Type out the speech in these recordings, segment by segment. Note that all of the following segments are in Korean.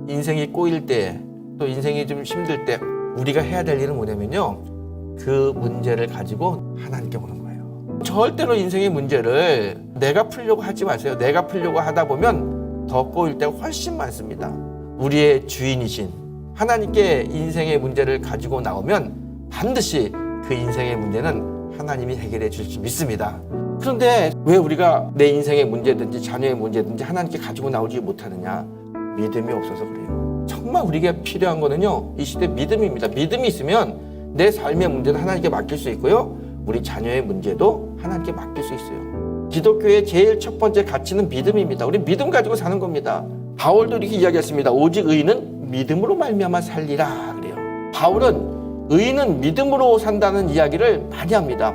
인생이 꼬일 때, 또 인생이 좀 힘들 때 우리가 해야 될 일은 뭐냐면요, 그 문제를 가지고 하나님께 오는 거예요. 절대로 인생의 문제를 내가 풀려고 하지 마세요. 내가 풀려고 하다 보면 더 꼬일 때가 훨씬 많습니다. 우리의 주인이신 하나님께 인생의 문제를 가지고 나오면 반드시 그 인생의 문제는 하나님이 해결해 줄 줄 믿습니다. 그런데 왜 우리가 내 인생의 문제든지 자녀의 문제든지 하나님께 가지고 나오지 못하느냐? 믿음이 없어서 그래요. 정말 우리에게 필요한 거는요, 이 시대 믿음입니다. 믿음이 있으면 내 삶의 문제도 하나님께 맡길 수 있고요, 우리 자녀의 문제도 하나님께 맡길 수 있어요. 기독교의 제일 첫 번째 가치는 믿음입니다. 우리 믿음 가지고 사는 겁니다. 바울도 이렇게 이야기했습니다. 오직 의인은 믿음으로 말미암아 살리라 그래요. 바울은 의인은 믿음으로 산다는 이야기를 많이 합니다.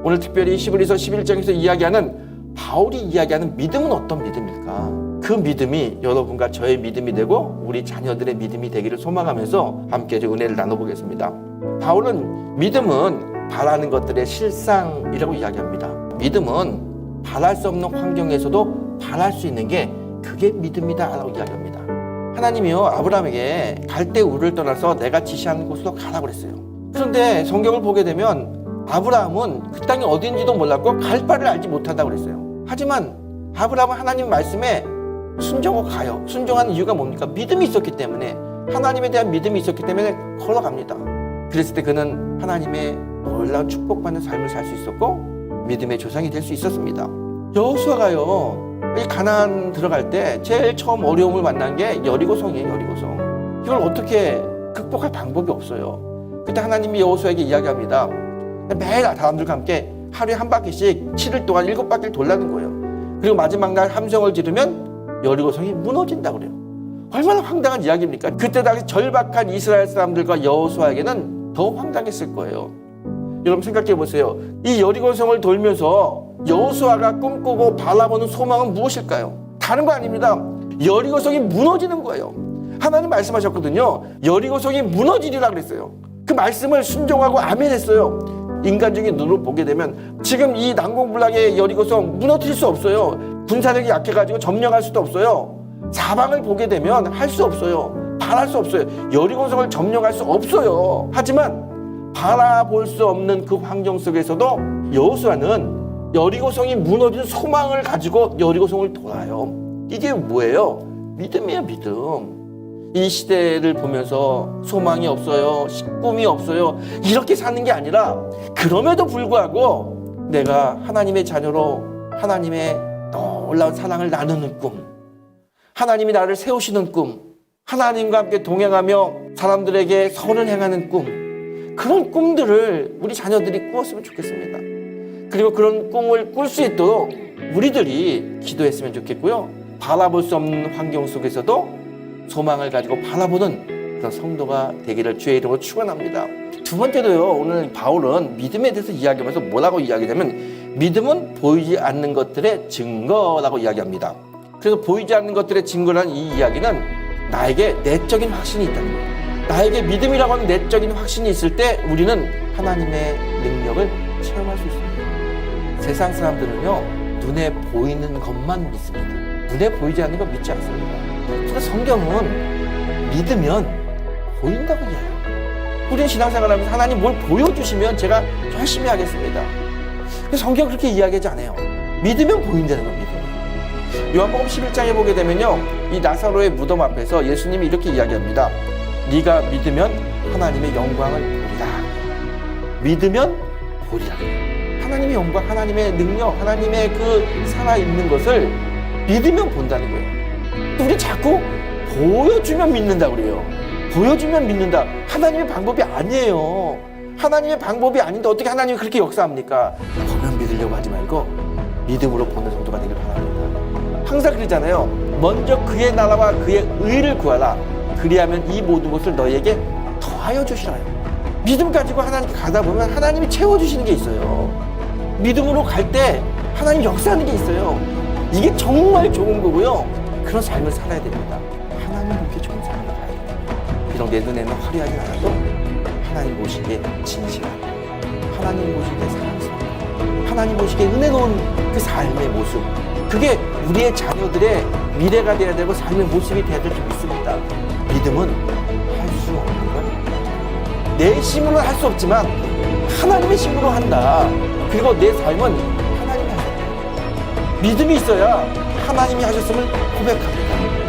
오늘 특별히 히브리서 11장에서 이야기하는, 바울이 이야기하는 믿음은 어떤 믿음일까? 그 믿음이 여러분과 저의 믿음이 되고 우리 자녀들의 믿음이 되기를 소망하면서 함께 은혜를 나눠보겠습니다. 바울은 믿음은 바라는 것들의 실상이라고 이야기합니다. 믿음은 바랄 수 없는 환경에서도 바랄 수 있는 게 그게 믿음이다 라고 이야기합니다. 하나님이요, 아브라함에게 갈대우를 떠나서 내가 지시하는 곳으로 가라고 그랬어요. 그런데 성경을 보게 되면 아브라함은 그 땅이 어딘지도 몰랐고 갈 바를 알지 못하다고 그랬어요. 하지만 아브라함은 하나님 말씀에 순종하고 가요. 순종하는 이유가 뭡니까? 믿음이 있었기 때문에, 하나님에 대한 믿음이 있었기 때문에 걸어갑니다. 그랬을 때 그는 하나님의 놀라운 축복받는 삶을 살 수 있었고 믿음의 조상이 될 수 있었습니다. 여호수아가요, 이 가나안 들어갈 때 제일 처음 어려움을 만난 게 여리고성이에요. 여리고성. 이걸 어떻게 극복할 방법이 없어요. 그때 하나님이 여호수아에게 이야기합니다. 매일 사람들과 함께 하루에 한 바퀴씩 7일 동안 7바퀴를 돌라는 거예요. 그리고 마지막 날 함성을 지르면 여리고성이 무너진다 그래요. 얼마나 황당한 이야기입니까? 그때 당시 절박한 이스라엘 사람들과 여호수아에게는 더 황당했을 거예요. 여러분 생각해 보세요. 이 여리고성을 돌면서 여호수아가 꿈꾸고 바라보는 소망은 무엇일까요? 다른 거 아닙니다. 여리고성이 무너지는 거예요. 하나님 말씀하셨거든요. 여리고성이 무너지리라 그랬어요. 그 말씀을 순종하고 아멘했어요. 인간적인 눈으로 보게 되면 지금 이 난공불락의 여리고성 무너뜨릴 수 없어요. 군사력이 약해가지고 점령할 수도 없어요. 사방을 보게 되면 할 수 없어요. 바랄 수 없어요. 여리고성을 점령할 수 없어요. 하지만 바라볼 수 없는 그 환경 속에서도 여호수아는 여리고성이 무너진 소망을 가지고 여리고성을 돌아요. 이게 뭐예요? 믿음이에요, 믿음. 이 시대를 보면서 소망이 없어요, 꿈이 없어요, 이렇게 사는 게 아니라, 그럼에도 불구하고 내가 하나님의 자녀로 하나님의 놀라운 사랑을 나누는 꿈, 하나님이 나를 세우시는 꿈, 하나님과 함께 동행하며 사람들에게 선을 행하는 꿈, 그런 꿈들을 우리 자녀들이 꾸었으면 좋겠습니다. 그리고 그런 꿈을 꿀 수 있도록 우리들이 기도했으면 좋겠고요. 바라볼 수 없는 환경 속에서도 소망을 가지고 바라보는 그런 성도가 되기를 주의 이름으로 축원합니다. 두 번째로요, 오늘 바울은 믿음에 대해서 이야기하면서 뭐라고 이야기하냐면, 믿음은 보이지 않는 것들의 증거라고 이야기합니다. 그래서 보이지 않는 것들의 증거라는 이 이야기는 나에게 내적인 확신이 있다는 거예요. 나에게 믿음이라고 하는 내적인 확신이 있을 때 우리는 하나님의 능력을 체험할 수 있습니다. 세상 사람들은요, 눈에 보이는 것만 믿습니다. 눈에 보이지 않는 거 믿지 않습니다. 그래서 성경은 믿으면 보인다고 이야기해요. 우리는 신앙생활하면서 하나님 뭘 보여주시면 제가 열심히 하겠습니다. 그래서 성경은 그렇게 이야기하지 않아요. 믿으면 보인다는 겁니다. 요한복음 11장에 보게 되면요, 이 나사로의 무덤 앞에서 예수님이 이렇게 이야기합니다. 네가 믿으면 하나님의 영광을 보리라. 믿으면 보리라. 하나님의 영광, 하나님의 능력, 하나님의 그 살아있는 것을 믿으면 본다는 거예요. 우리 자꾸 보여주면 믿는다 그래요. 보여주면 믿는다. 하나님의 방법이 아니에요. 하나님의 방법이 아닌데 어떻게 하나님이 그렇게 역사합니까? 보면 믿으려고 하지 말고 믿음으로 보는 성도가 되길 바랍니다. 항상 그러잖아요. 먼저 그의 나라와 그의 의를 구하라. 그리하면 이 모든 것을 너희에게 더하여 주시라요. 믿음 가지고 하나님께 가다 보면 하나님이 채워주시는 게 있어요. 믿음으로 갈 때 하나님 역사하는 게 있어요. 이게 정말 좋은 거고요. 그런 삶을 살아야 됩니다. 하나님 그렇게 좋은 삶을 가야 됩니다. 비록 내 눈에는 화려하지 않아도 하나님 보시기에 진실하고, 하나님 보시기에 사랑스럽고, 하나님 보시기에 은혜로운 그 삶의 모습, 그게 우리의 자녀들의 미래가 되어야 되고 삶의 모습이 되어야 될 줄 믿습니다. 믿음은 할 수 없는 거예요. 내 힘으로는 할 수 없지만 하나님의 힘으로 한다. 그리고 내 삶은 하나님이 하셨다. 믿음이 있어야 하나님이 하셨음을 고백합니다.